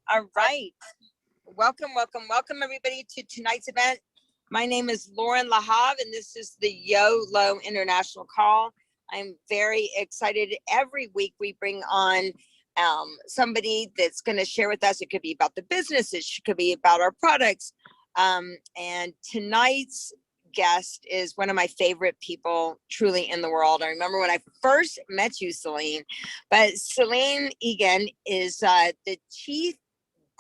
All right. Welcome, everybody, to tonight's event. My name is Lauren Lahav, and this is the YOLO International Call. I'm very excited. Every week we bring on somebody that's going to share with us. It could be about the business. It could be about our products. And tonight's guest is one of my favorite people truly in the world. I remember when I first met you, Celine, but Celine Egan is the Chief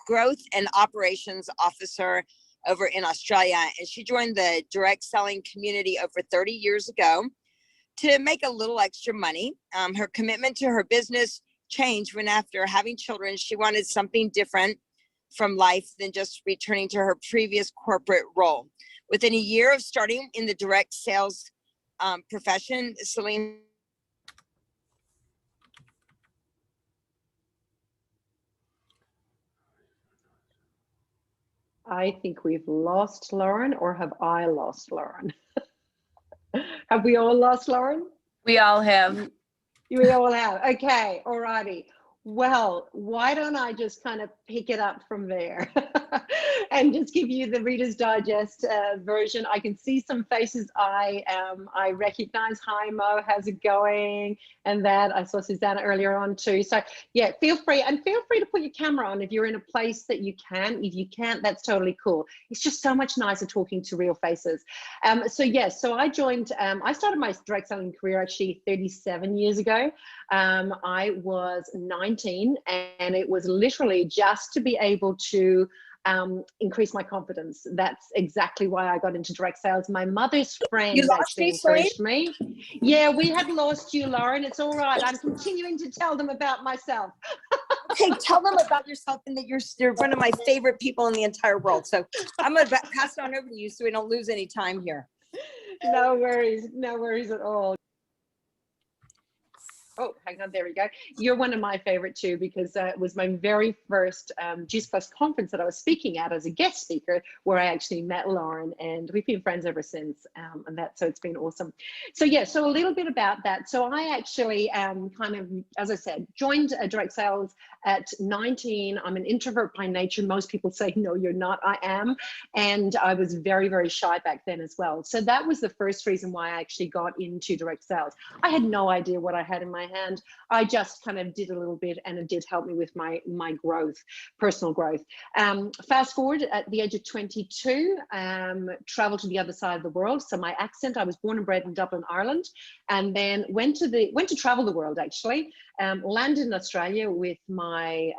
Growth and Operations Officer over in Australia. And she joined the direct selling community over 30 years ago to make a little extra money. Her commitment to her business changed when, after having children, she wanted something different from life than just returning to her previous corporate role. Within a year of starting in the direct sales profession, Celine I think we've lost Lauren, or have I lost Lauren? Have we all lost Lauren? We all have. We all have. Okay, all righty. Well, why don't I just kind of pick it up from there and just give you the Reader's Digest version. I can see some faces I recognize. Hi, Mo, how's it going? And that I saw Susanna earlier on too. So yeah, feel free to put your camera on if you're in a place that you can. If you can't, that's totally cool. It's just so much nicer talking to real faces. So I joined, I started my direct selling career actually 37 years ago. I was 19, and it was literally just to be able to increase my confidence. That's exactly why I got into direct sales. My mother's friend actually encouraged me. Yeah, we had lost you, Lauren. It's all right. I'm continuing to tell them about myself. Okay, tell them about yourself and that you're one of my favorite people in the entire world. So I'm going to pass it on over to you so we don't lose any time here. No worries at all. Oh, hang on, there we go. You're one of my favorite too, because it was my very first Juice Plus conference that I was speaking at as a guest speaker, where I actually met Lauren, and we've been friends ever since. So it's been awesome. So yeah, so a little bit about that. So I actually kind of, as I said, joined direct sales at 19. I'm an introvert by nature. Most people say, no, you're not. I am. And I was very, very shy back then as well. So that was the first reason why I actually got into direct sales. I had no idea what I had in my hand. I just kind of did a little bit, and it did help me with my growth, personal growth. Fast forward, at the age of 22, traveled to the other side of the world. So my accent, I was born and bred in Dublin, Ireland, and then went to travel the world actually. Landed in Australia with my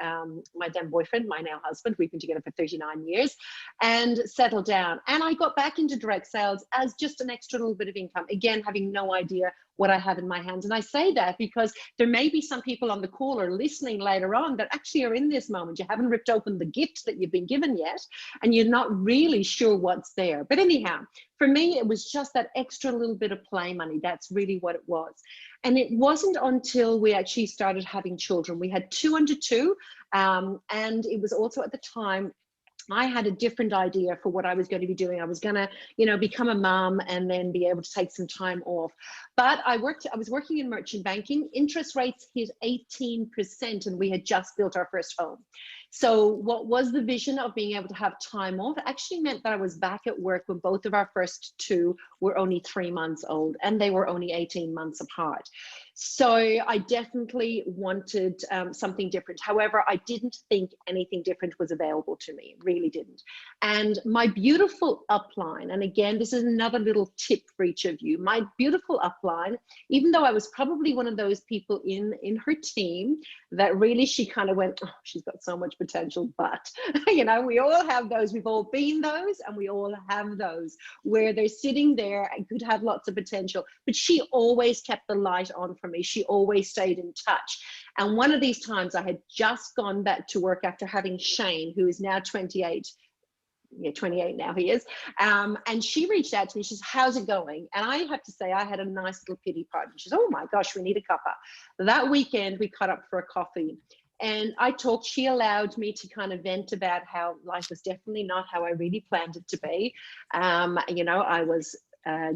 then boyfriend, my now husband. We've been together for 39 years, and settled down. And I got back into direct sales as just an extra little bit of income, again having no idea what I have in my hands. And I say that because there may be some people on the call or listening later on that actually are in this moment. You haven't ripped open the gift that you've been given yet, and you're not really sure what's there. But anyhow, for me, it was just that extra little bit of play money. That's really what it was. And it wasn't until we actually started having children. We had 2 under 2, and it was also at the time I had a different idea for what I was going to be doing. I was going to, become a mom and then be able to take some time off. But I was working in merchant banking. Interest rates hit 18%, and we had just built our first home. So what was the vision of being able to have time off actually meant that I was back at work when both of our first 2 were only 3 months old, and they were only 18 months apart. So I definitely wanted something different. However, I didn't think anything different was available to me, really didn't. And my beautiful upline, and again, this is another little tip for each of you, my beautiful upline, even though I was probably one of those people in her team that really she kind of went, oh, she's got so much potential, but we all have those. We've all been those, and we all have those where they're sitting there and could have lots of potential, but she always kept the light on for me. She always stayed in touch. And one of these times I had just gone back to work after having Shane, who is now 28. Yeah, 28 now he is. And she reached out to me. She says, how's it going? And I have to say, I had a nice little pity party. She says, oh my gosh, we need a cuppa. That weekend we caught up for a coffee. And she allowed me to kind of vent about how life was definitely not how I really planned it to be. I was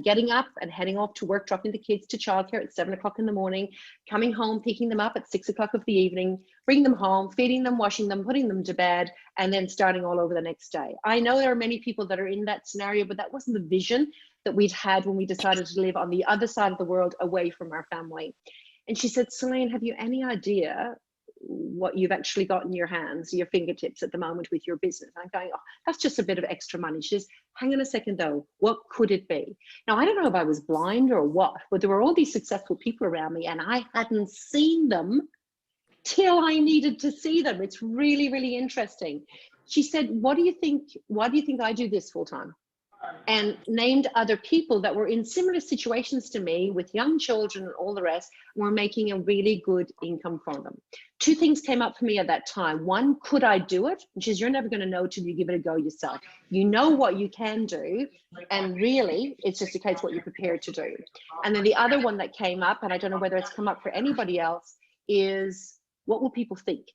getting up and heading off to work, dropping the kids to childcare at 7 o'clock in the morning, coming home, picking them up at 6 o'clock of the evening, bringing them home, feeding them, washing them, putting them to bed, and then starting all over the next day. I know there are many people that are in that scenario, but that wasn't the vision that we'd had when we decided to live on the other side of the world away from our family. And she said, Celine, have you any idea what you've actually got in your hands, your fingertips at the moment with your business? I'm going, oh, that's just a bit of extra money. She says, hang on a second though, what could it be? Now, I don't know if I was blind or what, but there were all these successful people around me and I hadn't seen them till I needed to see them. It's really, really interesting. She said, why do you think I do this full time? And named other people that were in similar situations to me with young children and all the rest, and were making a really good income from them. Two things came up for me at that time. One, could I do it? Which is, you're never going to know till you give it a go yourself. You know what you can do, and really it's just a case what you're prepared to do. And then the other one that came up, and I don't know whether it's come up for anybody else, is what will people think?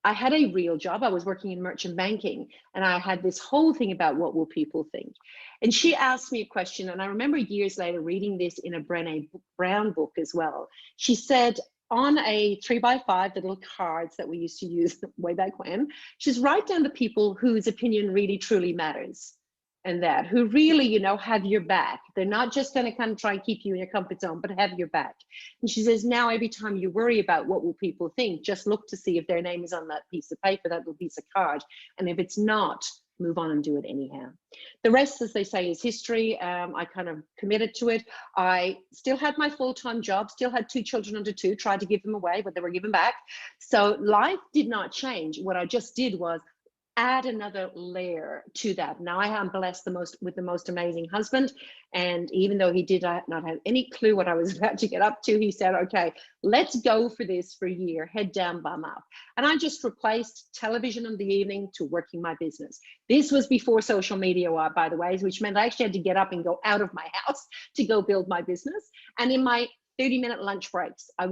I had a real job. I was working in merchant banking, and I had this whole thing about what will people think. And she asked me a question, and I remember years later reading this in a Brené Brown book as well. She said, on a 3x5, the little cards that we used to use way back when, she's write down the people whose opinion really truly matters, and that who really, you know, have your back. They're not just going to kind of try and keep you in your comfort zone, but have your back. And she says, now every time you worry about what will people think, just look to see if their name is on that piece of paper, that little piece of card. And if it's not, move on and do it anyhow. The rest, as they say, is history. I kind of committed to it. I still had my full-time job, still had 2 children under 2, tried to give them away, but they were given back. So life did not change. What I just did was add another layer to that. Now I am blessed with the most amazing husband, and even though he did not have any clue what I was about to get up to, he said, okay, let's go for this for a year, head down, bum up. And I just replaced television in the evening to working my business. This was before social media, by the way, which meant I actually had to get up and go out of my house to go build my business. And in my 30-minute lunch breaks, I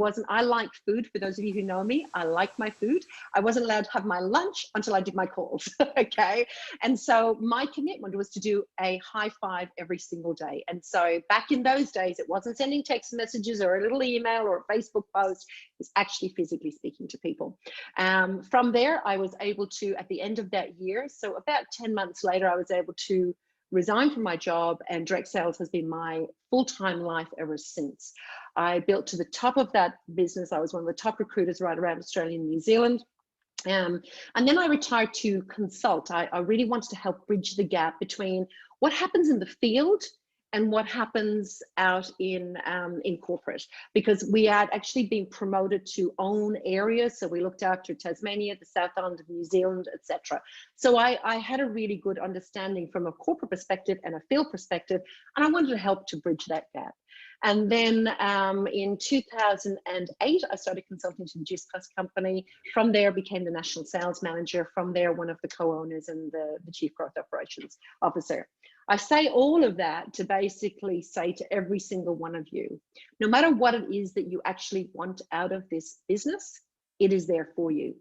like food. For those of you who know me, I like my food. I wasn't allowed to have my lunch until I did my calls, okay? And so my commitment was to do a high 5 every single day. And so back in those days, it wasn't sending text messages or a little email or a Facebook post. It was actually physically speaking to people. From there, I was able to, at the end of that year, so about 10 months later, I was able to resign from my job, and direct sales has been my full-time life ever since. I built to the top of that business. I was one of the top recruiters right around Australia and New Zealand. And then I retired to consult. I really wanted to help bridge the gap between what happens in the field and what happens out in corporate, because we had actually been promoted to own areas. So we looked after Tasmania, the South Island of New Zealand, etc. So I had a really good understanding from a corporate perspective and a field perspective, and I wanted to help to bridge that gap. And then in 2008, I started consulting to the Juice Plus company. From there, became the national sales manager. From there, one of the co-owners and the chief growth operations officer. I say all of that to basically say to every single one of you, no matter what it is that you actually want out of this business, it is there for you.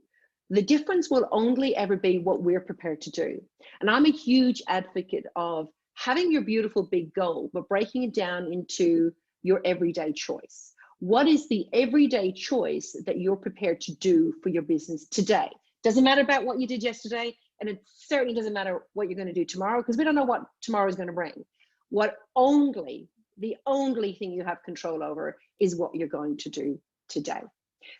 The difference will only ever be what we're prepared to do. And I'm a huge advocate of having your beautiful big goal, but breaking it down into your everyday choice. What is the everyday choice that you're prepared to do for your business today? Doesn't matter about what you did yesterday, and it certainly doesn't matter what you're going to do tomorrow, because we don't know what tomorrow is going to bring. The only thing you have control over is what you're going to do today.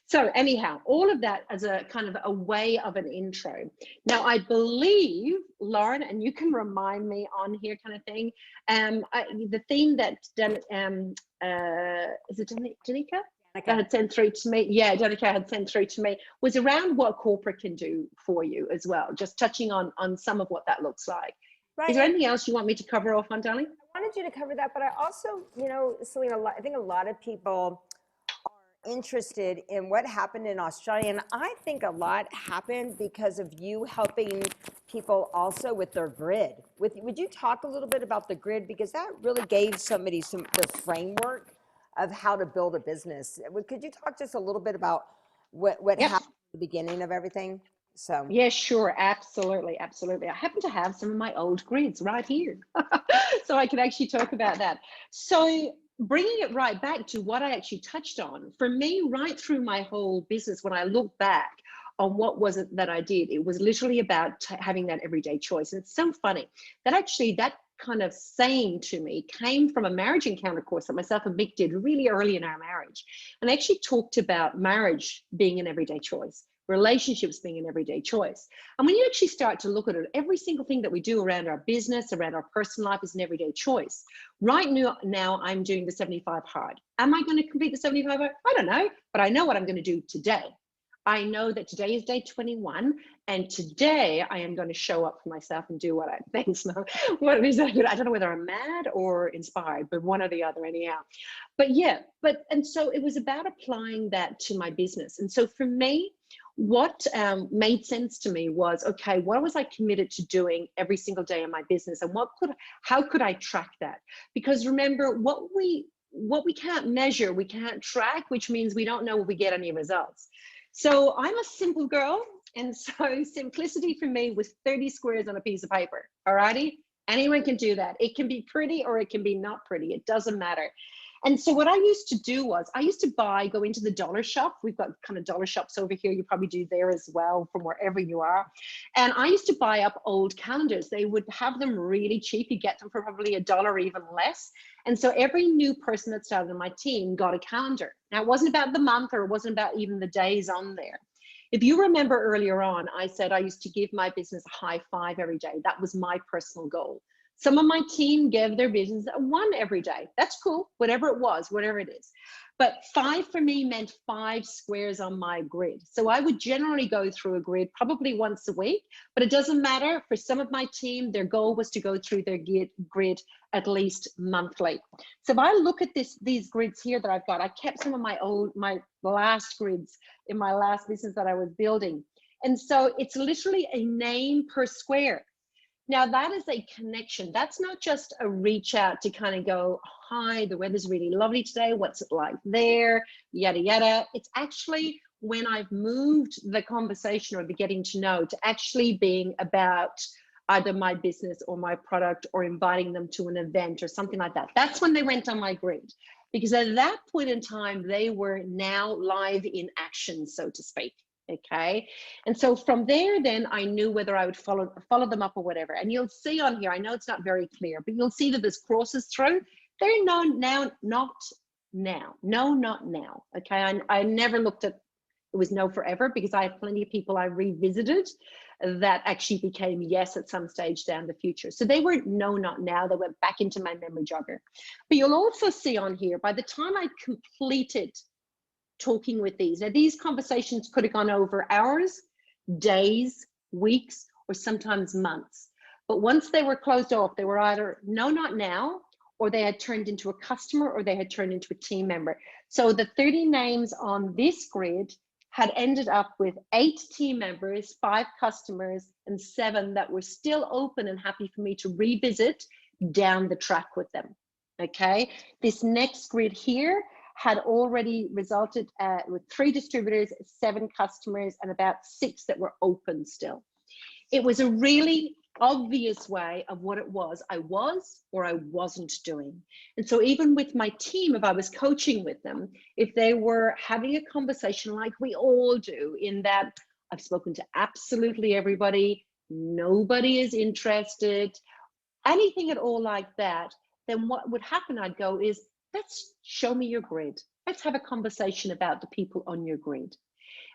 So anyhow, all of that as a kind of a way of an intro. Now, I believe, Lauren, and you can remind me on here kind of thing, the theme that, is it Danica? That had sent through to me, yeah, Danica had sent through to me, was around what corporate can do for you as well, just touching on some of what that looks like. Right. Is there anything else you want me to cover off on, darling? I wanted you to cover that, but I also, you know, Celine, I think a lot of people are interested in what happened in Australia, and I think a lot happened because of you helping people also with their grid. Would you talk a little bit about the grid, because that really gave somebody the framework of how to build a business. Could you talk just a little bit about what Yep. happened at the beginning of everything? So yeah, sure, absolutely. I happen to have some of my old grids right here. So I can actually talk about that. So bringing it right back to what I actually touched on, for me, right through my whole business, when I look back on what was it that I did, it was literally about having that everyday choice. And it's so funny that actually that kind of saying to me came from a marriage encounter course that myself and Mick did really early in our marriage. And I actually talked about marriage being an everyday choice, relationships being an everyday choice. And when you actually start to look at it, every single thing that we do around our business, around our personal life is an everyday choice. Right now I'm doing the 75 hard. Am I going to complete the 75 hard? I don't know, but I know what I'm going to do today. I know that today is day 21, and today I am going to show up for myself and do what I think. What it is, I don't know whether I'm mad or inspired, but one or the other anyhow. But yeah, and so it was about applying that to my business. And so for me, what made sense to me was, okay, what was I committed to doing every single day in my business, and how could I track that? Because remember, what we can't measure, we can't track, which means we don't know if we get any results. So I'm a simple girl, and so simplicity for me was 30 squares on a piece of paper. Alrighty, anyone can do that. It can be pretty or it can be not pretty. It doesn't matter. And so what I used to do was I used to go into the dollar shop. We've got kind of dollar shops over here. You probably do there as well from wherever you are. And I used to buy up old calendars. They would have them really cheap. You get them for probably $1, even less. And so every new person that started on my team got a calendar. Now, it wasn't about the month, or it wasn't about even the days on there. If you remember earlier on, I said I used to give my business a high 5 every day. That was my personal goal. Some of my team gave their business a 1 every day. That's cool, whatever it was, whatever it is. But 5 for me meant 5 squares on my grid. So I would generally go through a grid probably once a week, but it doesn't matter. For some of my team, their goal was to go through their grid at least monthly. So if I look at these grids here that I've got, I kept some of my last grids in my last business that I was building. And so it's literally a name per square. Now that is a connection. That's not just a reach out to kind of go, hi, the weather's really lovely today. What's it like there? Yada, yada. It's actually when I've moved the conversation or the getting to know to actually being about either my business or my product, or inviting them to an event or something like that. That's when they went on my grid. Because at that point in time, they were now live in action, so to speak. Okay, and so from there, then I knew whether I would follow them up or whatever. And you'll see on here, I know it's not very clear, but you'll see that there's crosses through. They're not now. Okay, I never looked at it was no forever, because I have plenty of people I revisited that actually became yes at some stage down the future. So they were no, not now. They went back into my memory jogger. But you'll also see on here, by the time I completed talking with these. Now, these conversations could have gone over hours, days, weeks, or sometimes months. But once they were closed off, they were either no, not now, or they had turned into a customer, or they had turned into a team member. So the 30 names on this grid had ended up with 8 team members, 5 customers, and 7 that were still open and happy for me to revisit down the track with them. Okay, this next grid here had already resulted with 3 distributors, 7 customers, and about 6 that were open still. It was a really obvious way of what it was I was or I wasn't doing. And so even with my team, if I was coaching with them, if they were having a conversation like we all do, in that I've spoken to absolutely everybody, nobody is interested, anything at all like that, then what would happen, I'd go is, let's show me your grid. Let's have a conversation about the people on your grid.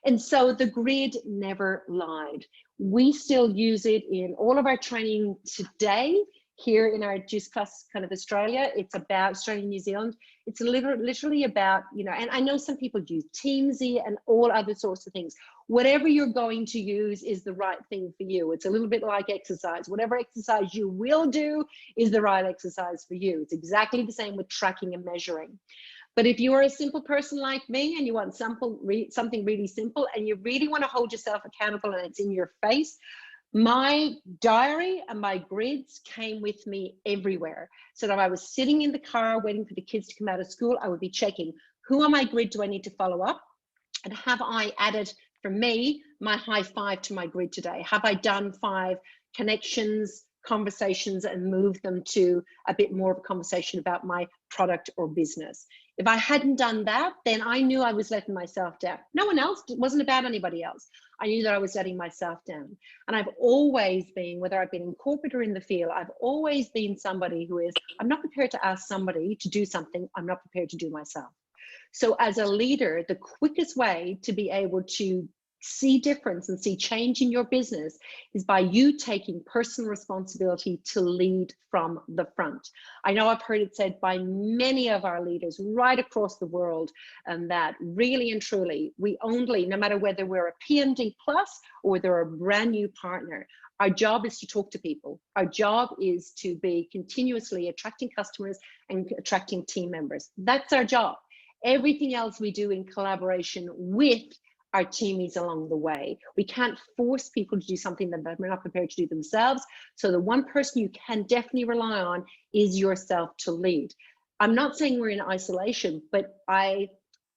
And so the grid never lied. We still use it in all of our training today here in our Juice Plus kind of Australia. It's about Australia and New Zealand. It's literally about, you know, and I know some people use Teamsy and all other sorts of things. Whatever you're going to use is the right thing for you. It's a little bit like exercise. Whatever exercise you will do is the right exercise for you. It's exactly the same with tracking and measuring. But if you are a simple person like me and you want something really simple and you really want to hold yourself accountable and it's in your face, my diary and my grids came with me everywhere. So that I was sitting in the car waiting for the kids to come out of school, I would be checking, who on my grid do I need to follow up? And have I added, for me, my high 5 to my grid today? Have I done 5 connections, conversations and move them to a bit more of a conversation about my product or business. If I hadn't done that, then I knew I was letting myself down. No one else, it wasn't about anybody else. I knew that I was letting myself down. And I've always been, whether I've been in corporate or in the field, I've always been somebody who is, I'm not prepared to ask somebody to do something I'm not prepared to do myself. So as a leader, the quickest way to be able to see difference and see change in your business is by you taking personal responsibility to lead from the front. I know I've heard it said by many of our leaders right across the world, and that really and truly, we only, no matter whether we're a PMD plus or they're a brand new partner, our job is to talk to people. Our job is to be continuously attracting customers and attracting team members. That's our job. Everything else we do in collaboration with our teamies along the way. We can't force people to do something that they're not prepared to do themselves. So the one person you can definitely rely on is yourself to lead. I'm not saying we're in isolation, but I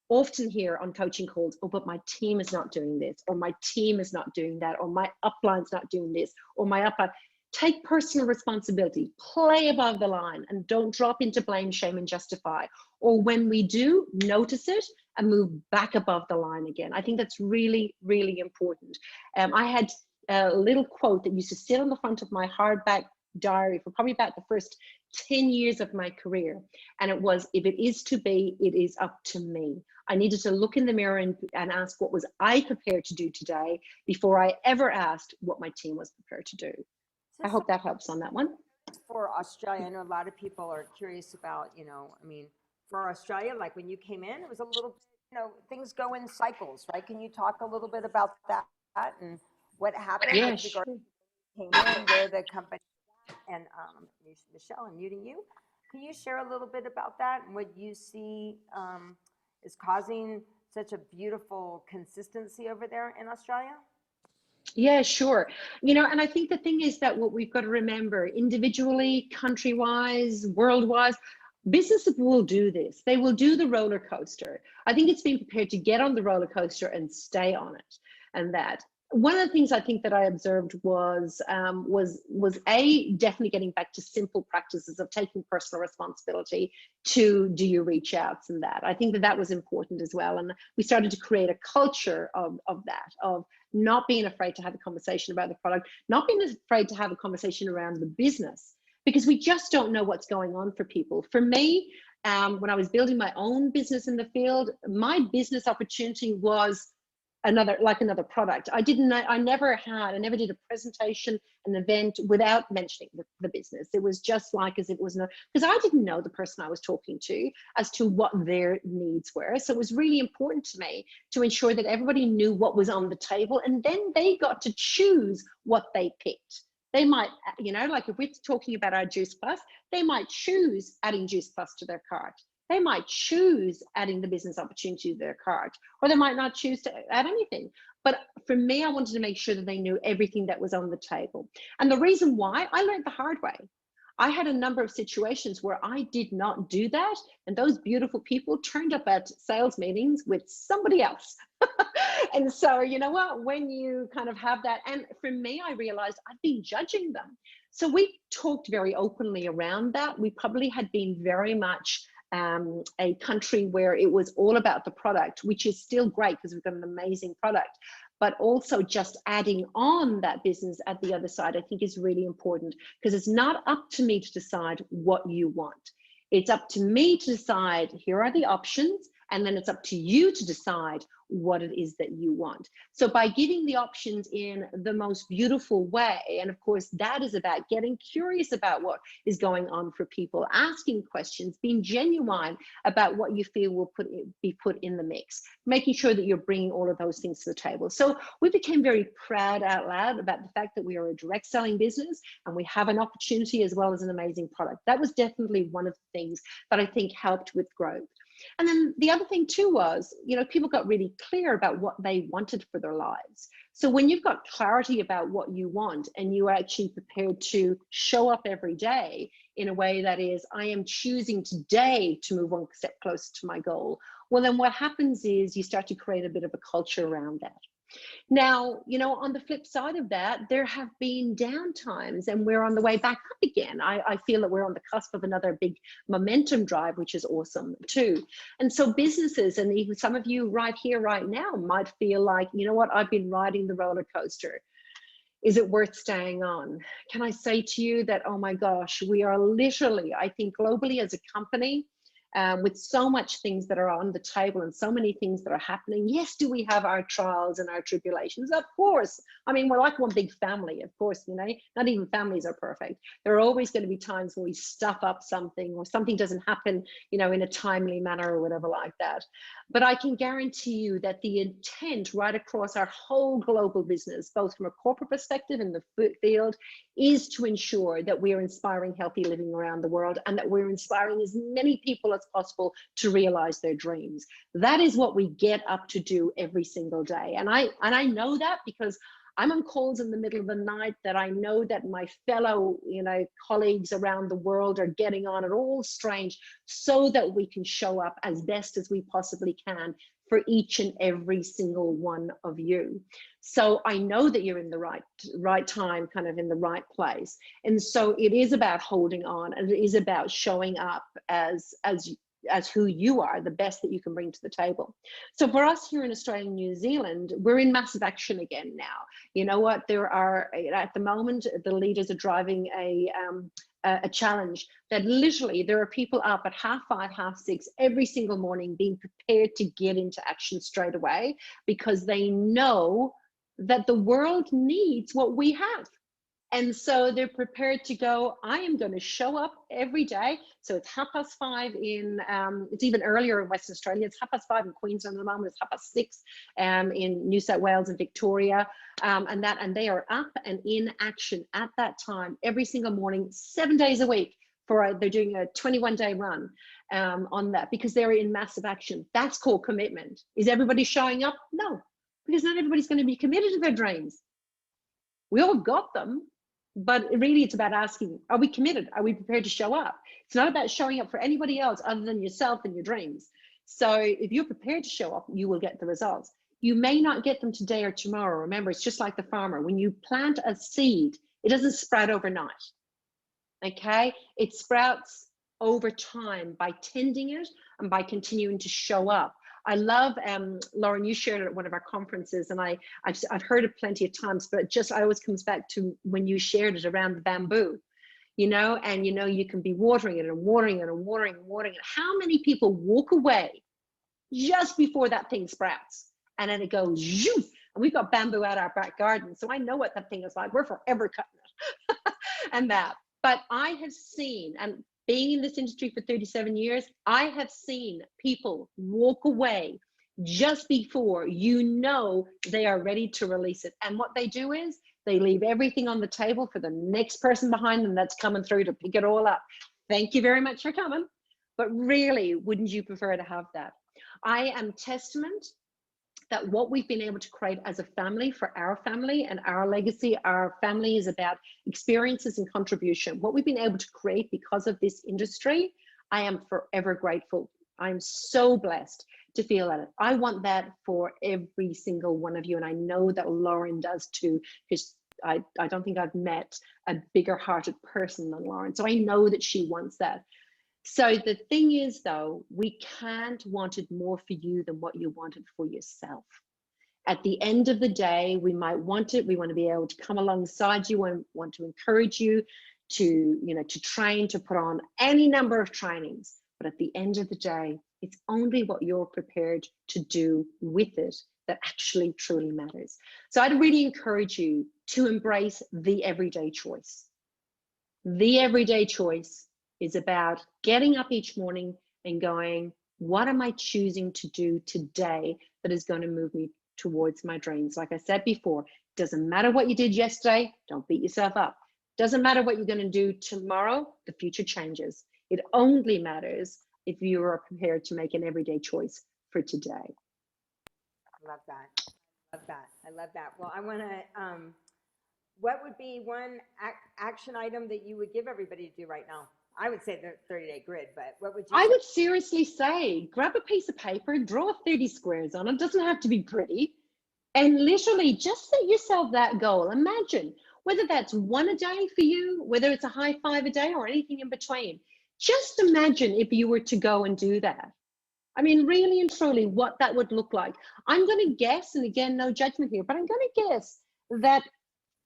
often hear on coaching calls, oh, but my team is not doing this, or my team is not doing that, or my upline's not doing this, or my upline. Take personal responsibility, play above the line, and don't drop into blame, shame, and justify. Or when we do, notice it and move back above the line again. I think that's really, really important. I had a little quote that used to sit on the front of my hardback diary for probably about the first 10 years of my career. And it was, if it is to be, it is up to me. I needed to look in the mirror and ask, what was I prepared to do today before I ever asked what my team was prepared to do. I hope that helps on that one. For Australia, I know a lot of people are curious about, I mean, for Australia, like when you came in, it was a little, things go in cycles, right? Can you talk a little bit about that and what happened? Yeah, with sure. came in, where the company, and Michelle, I'm muting you. Can you share a little bit about that and what you see is causing such a beautiful consistency over there in Australia? Yeah, sure. And I think the thing is that what we've got to remember, individually, country-wise, world-wise, businesses will do this. They will do the roller coaster. I think it's being prepared to get on the roller coaster and stay on it. And that one of the things I think that I observed was definitely getting back to simple practices of taking personal responsibility to do your reach outs and that. I think that was important as well. And we started to create a culture of that, of not being afraid to have a conversation about the product, not being afraid to have a conversation around the business, because we just don't know what's going on for people. For me, when I was building my own business in the field, my business opportunity was another product. I never did a presentation, an event without mentioning the business. It was just like as it was, because I didn't know the person I was talking to as to what their needs were. So it was really important to me to ensure that everybody knew what was on the table, and then they got to choose what they picked. They might, like if we're talking about our Juice Plus, they might choose adding Juice Plus to their cart. They might choose adding the business opportunity to their cart, or they might not choose to add anything. But for me, I wanted to make sure that they knew everything that was on the table. And the reason why, I learned the hard way. I had a number of situations where I did not do that, and those beautiful people turned up at sales meetings with somebody else. And so, you know what, when you kind of have that, and for me, I realized I'd been judging them. So we talked very openly around that. We probably had been very much a country where it was all about the product, which is still great because we've got an amazing product, but also just adding on that business at the other side, I think is really important, because it's not up to me to decide what you want. It's up to me to decide, here are the options, and then it's up to you to decide what it is that you want. So by giving the options in the most beautiful way, and of course that is about getting curious about what is going on for people, asking questions, being genuine about what you feel will be put in the mix, making sure that you're bringing all of those things to the table. So we became very proud out loud about the fact that we are a direct selling business and we have an opportunity as well as an amazing product. That was definitely one of the things that I think helped with growth. And then the other thing too was, people got really clear about what they wanted for their lives. So when you've got clarity about what you want and you are actually prepared to show up every day in a way that is, I am choosing today to move one step closer to my goal, well, then what happens is you start to create a bit of a culture around that. Now, on the flip side of that, there have been down times and we're on the way back up again. I feel that we're on the cusp of another big momentum drive, which is awesome too. And so businesses, and even some of you right here, right now, might feel like, you know what, I've been riding the roller coaster. Is it worth staying on? Can I say to you that, oh my gosh, we are literally, I think globally as a company, with so much things that are on the table and so many things that are happening. Yes, do we have our trials and our tribulations? Of course. I mean, we're like one big family, of course, not even families are perfect. There are always going to be times when we stuff up something or something doesn't happen, in a timely manner or whatever like that. But I can guarantee you that the intent right across our whole global business, both from a corporate perspective in the field, is to ensure that we are inspiring healthy living around the world and that we're inspiring as many people as possible to realize their dreams. That is what we get up to do every single day. And I know that because I'm on calls in the middle of the night that I know that my fellow, colleagues around the world are getting on at all strange so that we can show up as best as we possibly can for each and every single one of you. So I know that you're in the right time, kind of in the right place. And so it is about holding on, and it is about showing up as who you are, the best that you can bring to the table. So for us here in Australia and New Zealand, we're in massive action again now. You know what? There are, at the moment, the leaders are driving a challenge that literally there are people up at 5:30, 6:30 every single morning being prepared to get into action straight away because they know that the world needs what we have. And so they're prepared to go, I am going to show up every day. So it's 5:30 it's even earlier in Western Australia. It's 5:30 in Queensland at the moment. It's 6:30 in New South Wales and Victoria. And they are up and in action at that time every single morning, 7 days a week. They're doing a 21-day run on that because they're in massive action. That's called commitment. Is everybody showing up? No, because not everybody's going to be committed to their dreams. We all got them. But really, it's about asking, are we committed? Are we prepared to show up? It's not about showing up for anybody else other than yourself and your dreams. So if you're prepared to show up, you will get the results. You may not get them today or tomorrow. Remember, it's just like the farmer. When you plant a seed, it doesn't sprout overnight. Okay? It sprouts over time by tending it and by continuing to show up. I love, Lauren, you shared it at one of our conferences, and I've heard it plenty of times, but it always comes back to when you shared it around the bamboo, and you can be watering it and watering it and watering and watering it. How many people walk away just before that thing sprouts and then it goes, zhoof, and we've got bamboo out our back garden, so I know what that thing is like. We're forever cutting it and that. But I have seen, and being in this industry for 37 years, I have seen people walk away just before they are ready to release it. And what they do is they leave everything on the table for the next person behind them that's coming through to pick it all up. Thank you very much for coming. But really, wouldn't you prefer to have that? I am testament that what we've been able to create as a family for our family and our legacy, our family is about experiences and contribution. What we've been able to create because of this industry, I am forever grateful. I'm so blessed to feel that. I want that for every single one of you. And I know that Lauren does too, because I don't think I've met a bigger hearted person than Lauren. So I know that she wants that. So the thing is, though, we can't want it more for you than what you wanted for yourself. At the end of the day, we might want it. We want to be able to come alongside you and want to encourage you to train, to put on any number of trainings. But at the end of the day, it's only what you're prepared to do with it that actually truly matters. So I'd really encourage you to embrace the everyday choice. The everyday choice is about getting up each morning and going, what am I choosing to do today that is going to move me towards my dreams? Like I said before, doesn't matter what you did yesterday, don't beat yourself up. Doesn't matter what you're going to do tomorrow, the future changes. It only matters if you are prepared to make an everyday choice for today. I love that. Love that. I love that. Well, I want to, what would be one action item that you would give everybody to do right now? I would say the 30-day grid, but what would you say? I would seriously say, grab a piece of paper, draw 30 squares on it. It doesn't have to be pretty. And literally just set yourself that goal. Imagine whether that's one a day for you, whether it's a high five a day or anything in between. Just imagine if you were to go and do that. I mean, really and truly, what that would look like. I'm going to guess, and again, no judgment here, but I'm going to guess that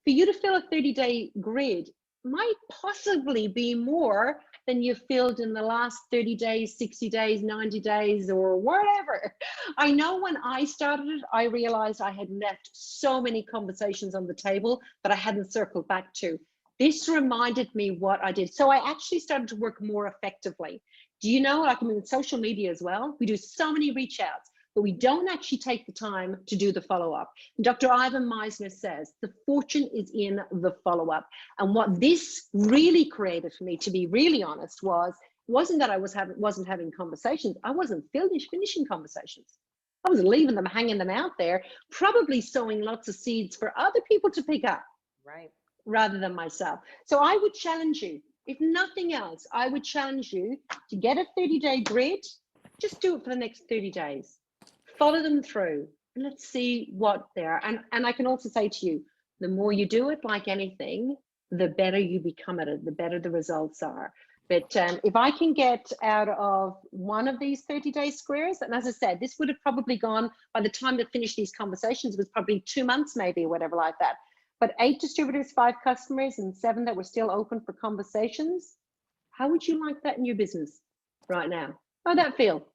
for you to fill a 30-day grid might possibly be more than you've filled in the last 30 days, 60 days, 90 days, or whatever. I know when I started it, I realized I had left so many conversations on the table that I hadn't circled back to. This reminded me what I did. So I actually started to work more effectively. Do you know, like, I mean, with social media as well, we do so many reach outs, but we don't actually take the time to do the follow-up. Dr. Ivan Meisner says the fortune is in the follow-up. And what this really created for me, to be really honest, wasn't that I wasn't having conversations. I wasn't finishing conversations. I was leaving them, hanging them out there, probably sowing lots of seeds for other people to pick up, Right. rather than myself. So I would challenge you, if nothing else, I would challenge you to get a 30-day grid. Just do it for the next 30 days. Follow them through and let's see what they are. And I can also say to you, the more you do it, like anything, the better you become at it, the better the results are. But if I can get out of one of these 30-day squares, and as I said, this would have probably gone, by the time to finish these conversations, it was probably 2 months maybe, or whatever like that. But 8 distributors, 5 customers, and 7 that were still open for conversations. How would you like that in your business right now? How'd that feel?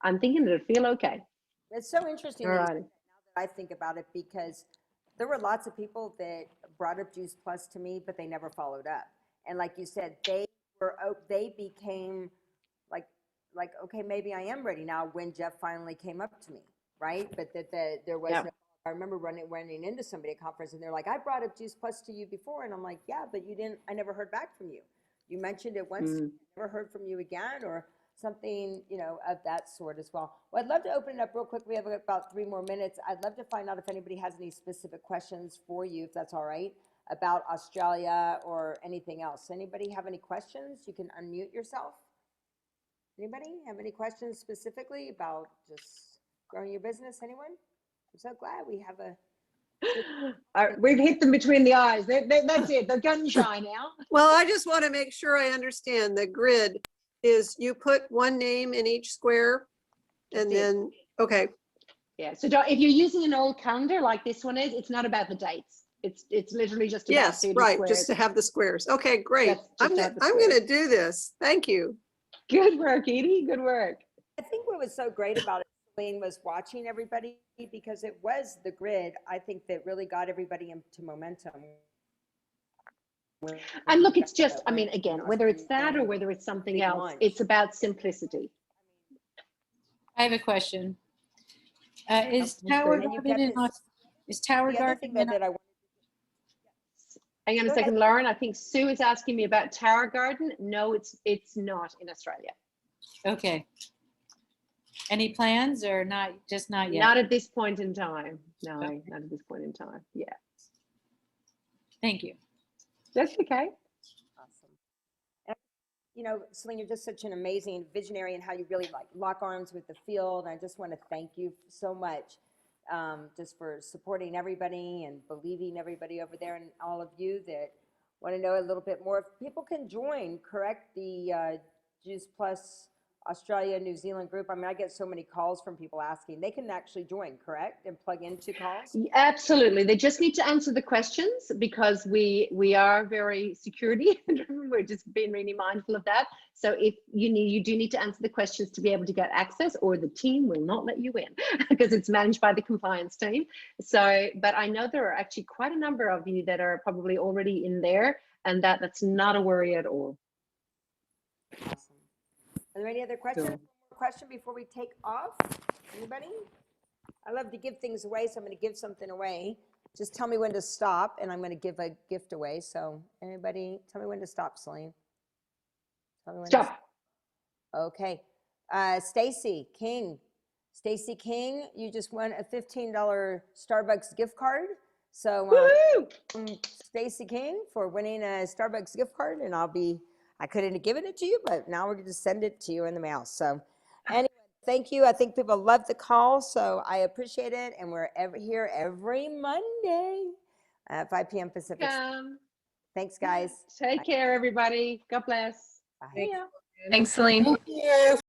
I'm thinking it'd feel okay. It's so interesting All that you righty. said that, now that I think about it, because there were lots of people that brought up Juice Plus to me, but they never followed up. And like you said, they became like okay, maybe I am ready now when Jeff finally came up to me, right? But there was Yeah. no. I remember running into somebody at a conference, and they're like, "I brought up Juice Plus to you before," and I'm like, "Yeah, but you didn't. I never heard back from you. You mentioned it once, never heard from you again, or something, of that sort as well." Well, I'd love to open it up real quick. We have about 3 more minutes. I'd love to find out if anybody has any specific questions for you, if that's all right, about Australia or anything else. Anybody have any questions? You can unmute yourself. Anybody have any questions specifically about just growing your business? Anyone? I'm so glad we have a. We've hit them between the eyes. That's it. They're gun shy now. Well, I just want to make sure I understand the grid is you put one name in each square and then, okay. Yeah. So if you're using an old calendar like this one is, it's not about the dates. It's literally just about Yes, 30 right. squares. Just to have the squares. Okay, great. I'm Just going to do this. Thank you. Good work, Edie. Good work. I think what was so great about it, Celine, was watching everybody, because it was the grid, I think, that really got everybody into momentum. And look, it's just, I mean, again, whether it's that or whether it's something else, it's about simplicity. I have a question. Is Tower Garden is Tower Garden in that I Hang on a Go second, ahead. Lauren. I think Sue is asking me about Tower Garden. No, it's not in Australia. Okay. Any plans or not? Just not yet? Not at this point in time. No, not at this point in time. Yeah. Thank you. That's okay. Awesome. And, Celine, you're just such an amazing visionary in how you really lock arms with the field. I just want to thank you so much, just for supporting everybody and believing everybody over there, and all of you that want to know a little bit more. If people can join, correct, the Juice Plus Australia, New Zealand group. I mean, I get so many calls from people asking. They can actually join, correct, and plug into calls? Absolutely. They just need to answer the questions, because we are very security driven. We're just being really mindful of that. So if you do need to answer the questions to be able to get access, or the team will not let you in because it's managed by the compliance team. So, but I know there are actually quite a number of you that are probably already in there, and that's not a worry at all. Awesome. Are there any other questions? Cool. One more question before we take off? Anybody? I love to give things away, so I'm going to give something away. Just tell me when to stop, and I'm going to give a gift away. So anybody, tell me when to stop, Celine. Tell me when to Stop. Okay. Stacy King. Stacy King, you just won a $15 Starbucks gift card. So Stacy King for winning a Starbucks gift card, and I couldn't have given it to you, but now we're going to send it to you in the mail. So anyway, thank you. I think people love the call, so I appreciate it. And we're here every Monday at 5 p.m. Pacific. Thanks, guys. Take care, everybody. God bless. Bye. See ya. Thanks, Celine. Thank you.